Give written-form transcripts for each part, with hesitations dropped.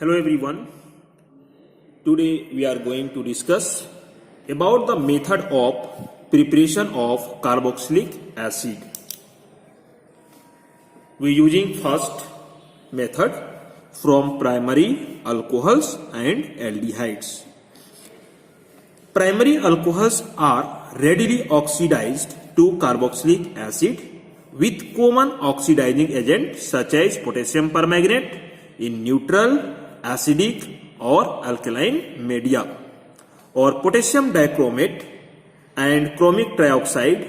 Hello everyone. Today we are going to discuss about the method of preparation of carboxylic acid. We are using first method from primary alcohols and aldehydes. Primary alcohols are readily oxidized to carboxylic acid with common oxidizing agent such as potassium permanganate in neutral, acidic or alkaline media, or potassium dichromate and chromic trioxide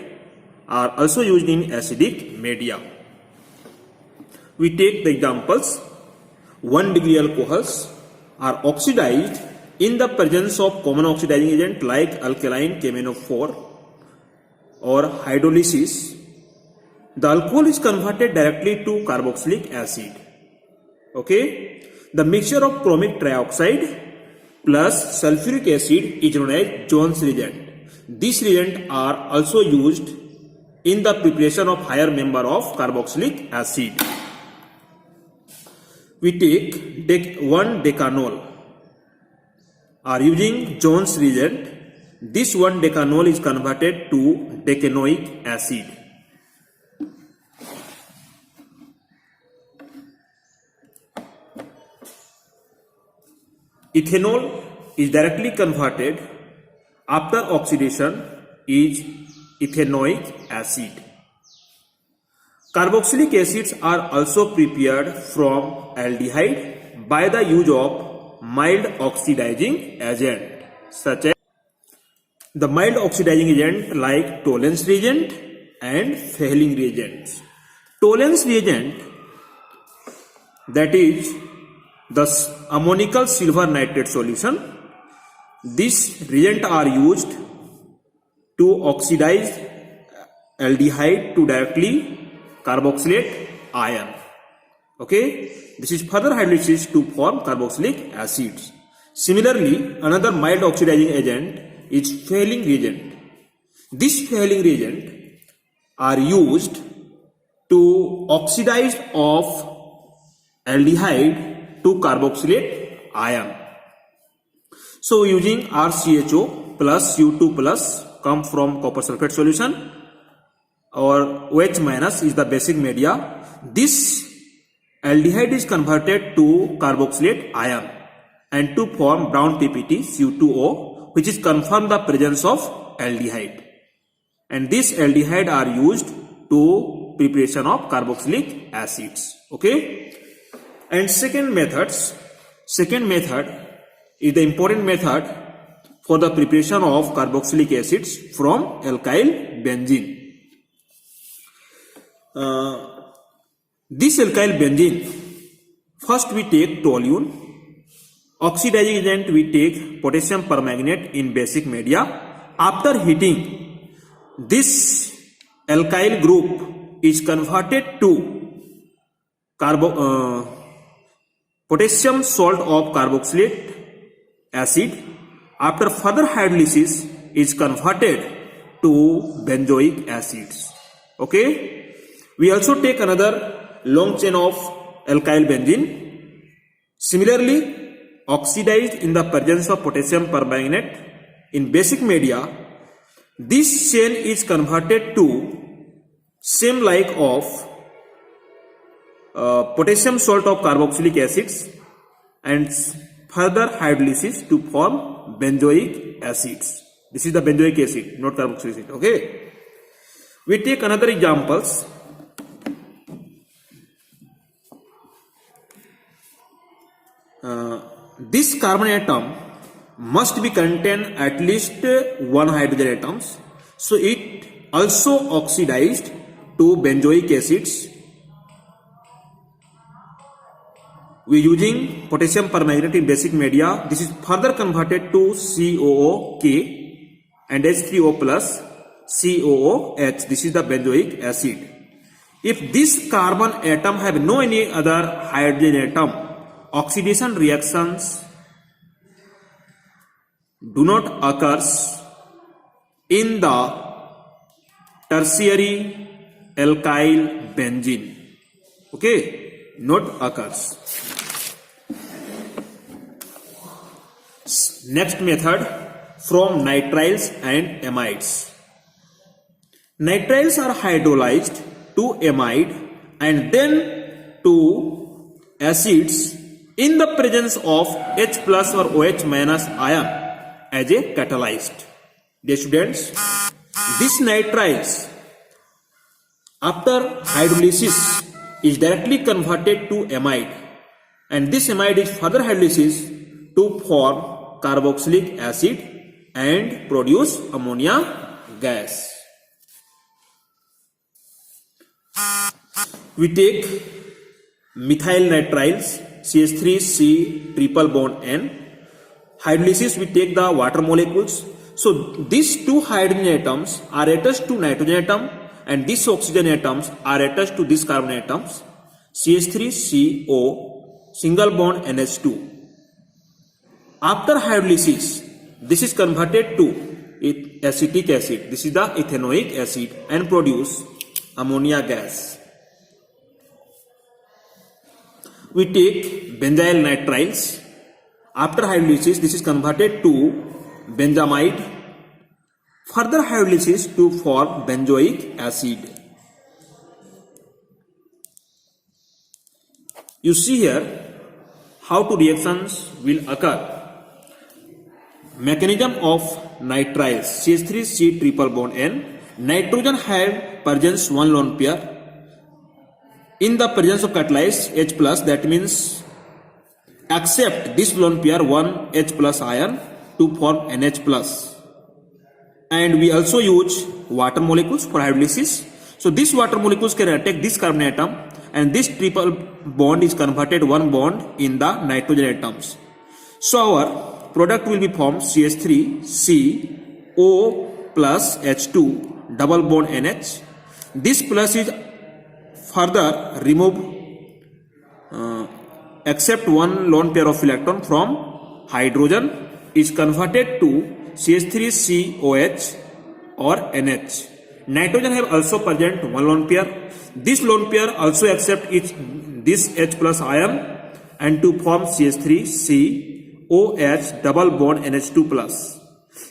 are also used in acidic media. We take the examples. 1 degree alcohols are oxidized in the presence of common oxidizing agent like alkaline KMnO4 or hydrolysis. The alcohol is converted directly to carboxylic acid. Okay. The mixture of chromic trioxide plus sulfuric acid is known as Jones reagent. These reagents are also used in the preparation of higher member of carboxylic acid. We take 1 decanol are using Jones reagent. This 1 decanol is converted to decanoic acid. Ethanol is directly converted after oxidation is ethanoic acid. Carboxylic acids are also prepared from aldehyde by the use of mild oxidizing agent such as the mild oxidizing agent like Tollens reagent and Fehling reagents. Tollens reagent, that is the ammonical silver nitrate solution. These reagents are used to oxidize aldehyde to directly carboxylate ion. Okay, this is further hydrolysis to form carboxylic acids. Similarly, another mild oxidizing agent is Fehling reagent. This Fehling reagent are used to oxidize of aldehyde to carboxylate ion. So using RCHO plus U2 plus come from copper sulfate solution, or OH minus is the basic media. This aldehyde is converted to carboxylate ion and to form brown PPT CU2O, which is confirm the presence of aldehyde. And this aldehyde are used to preparation of carboxylic acids. Okay. And second method is the important method for the preparation of carboxylic acids from alkyl benzene. This alkyl benzene, first we take toluene. Oxidizing agent we take potassium permanganate in basic media. After heating, this alkyl group is converted to potassium salt of carboxylate acid. After further hydrolysis is converted to benzoic acids. Okay. We also take another long chain of alkyl benzene. Similarly, oxidized in the presence of potassium permanganate in basic media, this chain is converted to same like of potassium salt of carboxylic acids and further hydrolysis to form benzoic acids. This is the benzoic acid, not carboxylic acid. Okay. We take another examples. This carbon atom must be contain at least 1 hydrogen atoms. So it also oxidized to benzoic acids. We are using potassium permanganate in basic media. This is further converted to COOK and H3O plus COOH. This is the benzoic acid. If this carbon atom have no any other hydrogen atom, oxidation reactions do not occur in the tertiary alkyl benzene. Okay, not occurs. Next method, from nitriles and amides. Nitriles are hydrolyzed to amide and then to acids in the presence of H plus or OH minus ion as a catalyst. Dear students, this nitriles after hydrolysis is directly converted to amide, and this amide is further hydrolysis to form carboxylic acid and produce ammonia gas. We take methyl nitriles CH3C triple bond N. Hydrolysis, we take the water molecules. So these two hydrogen atoms are attached to nitrogen atom and these oxygen atoms are attached to these carbon atoms. CH3CO single bond NH2. After hydrolysis, this is converted to acetic acid. This is the ethanoic acid and produce ammonia gas. We take benzyl nitriles. After hydrolysis, this is converted to benzamide. Further hydrolysis to form benzoic acid. You see here how two reactions will occur. Mechanism of nitriles CH3C triple bond N. Nitrogen had presence one lone pair. In the presence of catalyzed H plus, that means accept this lone pair one H plus ion to form NH plus. And we also use water molecules for hydrolysis. So these water molecules can attack this carbon atom and this triple bond is converted one bond in the nitrogen atoms. So our product will be formed CH3CO plus H2 double bond NH. This plus is further remove except one lone pair of electron from hydrogen is converted to CH3COH or NH. Nitrogen have also present one lone pair. This lone pair also accept this H plus ion and to form CH3COH double bond NH2 plus.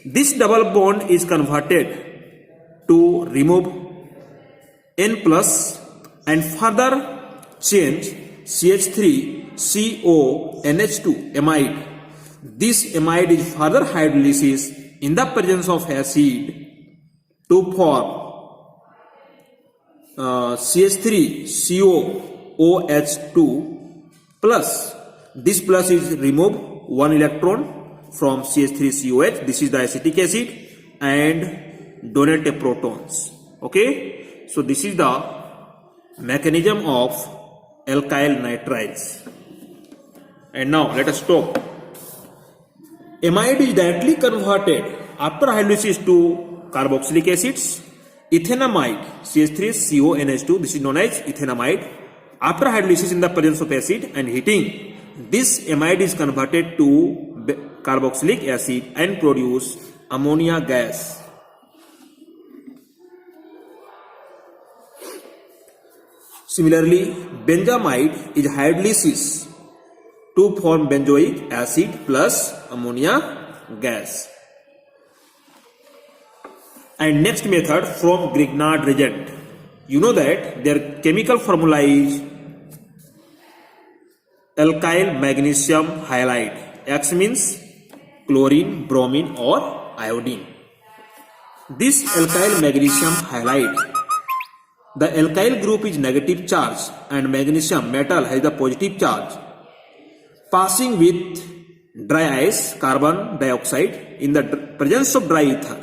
This double bond is converted to remove N plus and further change CH3CO NH2 amide. This amide is further hydrolysis in the presence of acid to form CH3COOH2 plus. This plus is remove one electron from CH3COH. This is the acetic acid and donate a protons. Okay, so this is the mechanism of alkyl nitriles. And now let us talk. Amide is directly converted after hydrolysis to carboxylic acids. Ethanamide CH3CONH2, this is known as ethanamide. After hydrolysis in the presence of acid and heating, this amide is converted to carboxylic acid and produce ammonia gas. Similarly, benzamide is hydrolysis to form benzoic acid plus ammonia gas. And next method, from Grignard reagent. You know that their chemical formula is alkyl magnesium halide. X means chlorine, bromine or iodine. This alkyl magnesium halide, the alkyl group is negative charge and magnesium metal has the positive charge. Passing with dry ice, carbon dioxide in the presence of dry ether,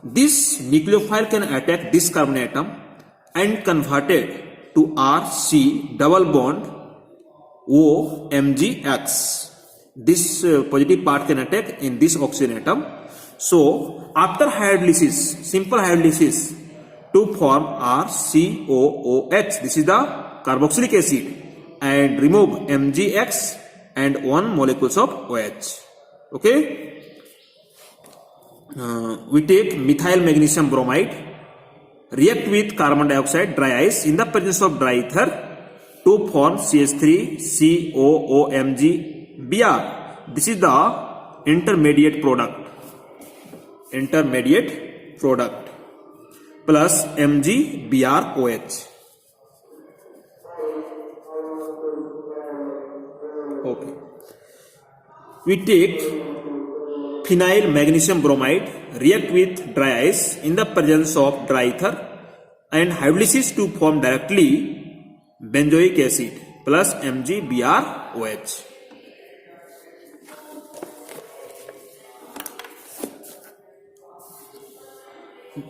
this nucleophile can attack this carbon atom and convert it to RC double bond OMgX. This positive part can attack in this oxygen atom. So after hydrolysis, simple hydrolysis to form RCOOH, this is the carboxylic acid, and remove MgX and one molecules of OH. Okay. We take methyl magnesium bromide, react with carbon dioxide, dry ice in the presence of dry ether to form CH3COOMgBr. This is the intermediate product plus MgBrOH. Okay. We take phenyl magnesium bromide, react with dry ice in the presence of dry ether and hydrolysis to form directly benzoic acid plus MgBrOH.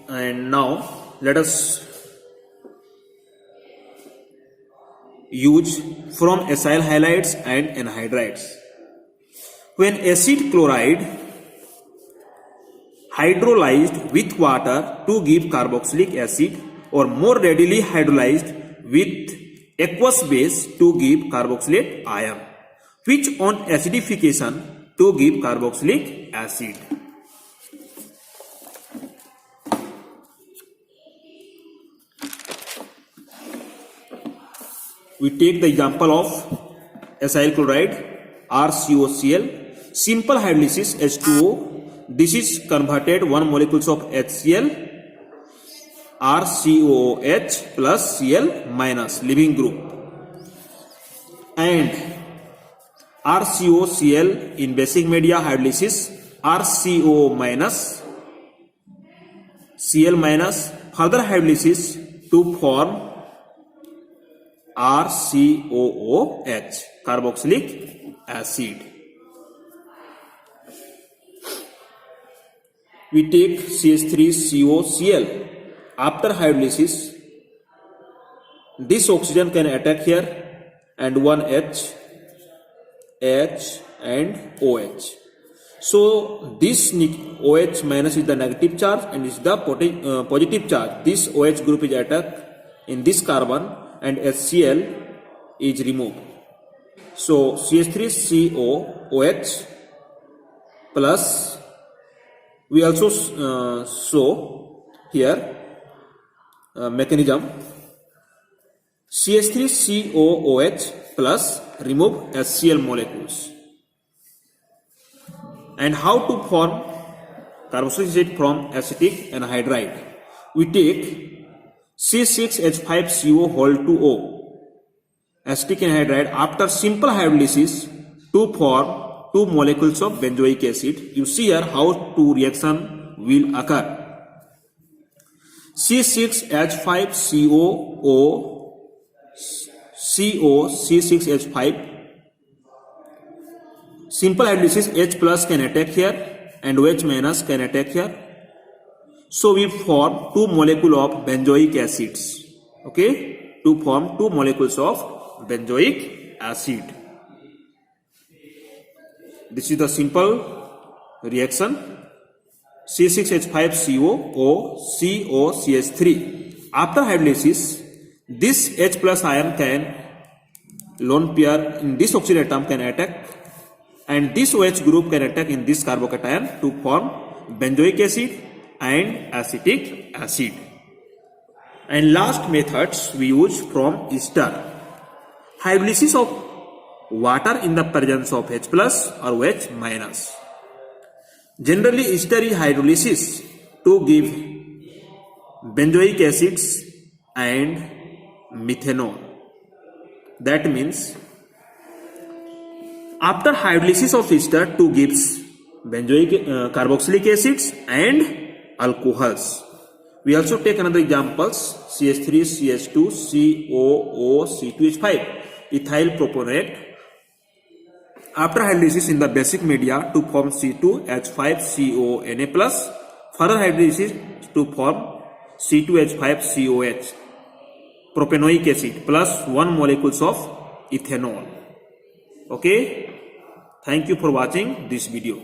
And now let us use from acyl halides and anhydrides. When acid chloride hydrolyzed with water to give carboxylic acid, or more readily hydrolyzed with aqueous base to give carboxylate ion, which on acidification to give carboxylic acid. We take the example of acyl chloride RCOCl, simple hydrolysis H2O. This is converted 1 molecules of HCl, RCOOH plus Cl minus leaving group, and RCOCl in basic media hydrolysis RCO minus Cl minus, further hydrolysis to form RCOOH, carboxylic acid. We take CH3COCl. After hydrolysis, this oxygen can attack here and one H and OH. So this OH minus is the negative charge and is the positive charge. This OH group is attacked in this carbon and HCl is removed. So CH3COOH plus, we also show here mechanism, CH3COOH plus remove HCl molecules. And how to form carboxylic acid from acetic anhydride? We take C6H5CO whole 2O acetic anhydride after simple hydrolysis to form 2 molecules of benzoic acid. You see here how 2 reaction will occur. C6H5CO C6H5, simple hydrolysis H plus can attack here and OH minus can attack here. So we form 2 molecules of benzoic acids. Okay, to form 2 molecules of benzoic acid. This is the simple reaction. C6H5CO COCH3. After hydrolysis, this H plus ion can lone pair in this oxygen atom can attack, and this OH group can attack in this carbocation to form benzoic acid and acetic acid. And last methods we use from ester. Hydrolysis of water in the presence of H plus or OH minus. Generally, ester is hydrolysis to give benzoic acids and methanol. That means after hydrolysis of ester to gives benzoic carboxylic acids and alcohols. We also take another examples, CH3, CH2, COO, C2H5, ethyl propionate. After hydrolysis in the basic media to form C2H5CONA plus, further hydrolysis to form C2H5COH, propanoic acid plus 1 molecules of ethanol. Okay, thank you for watching this video.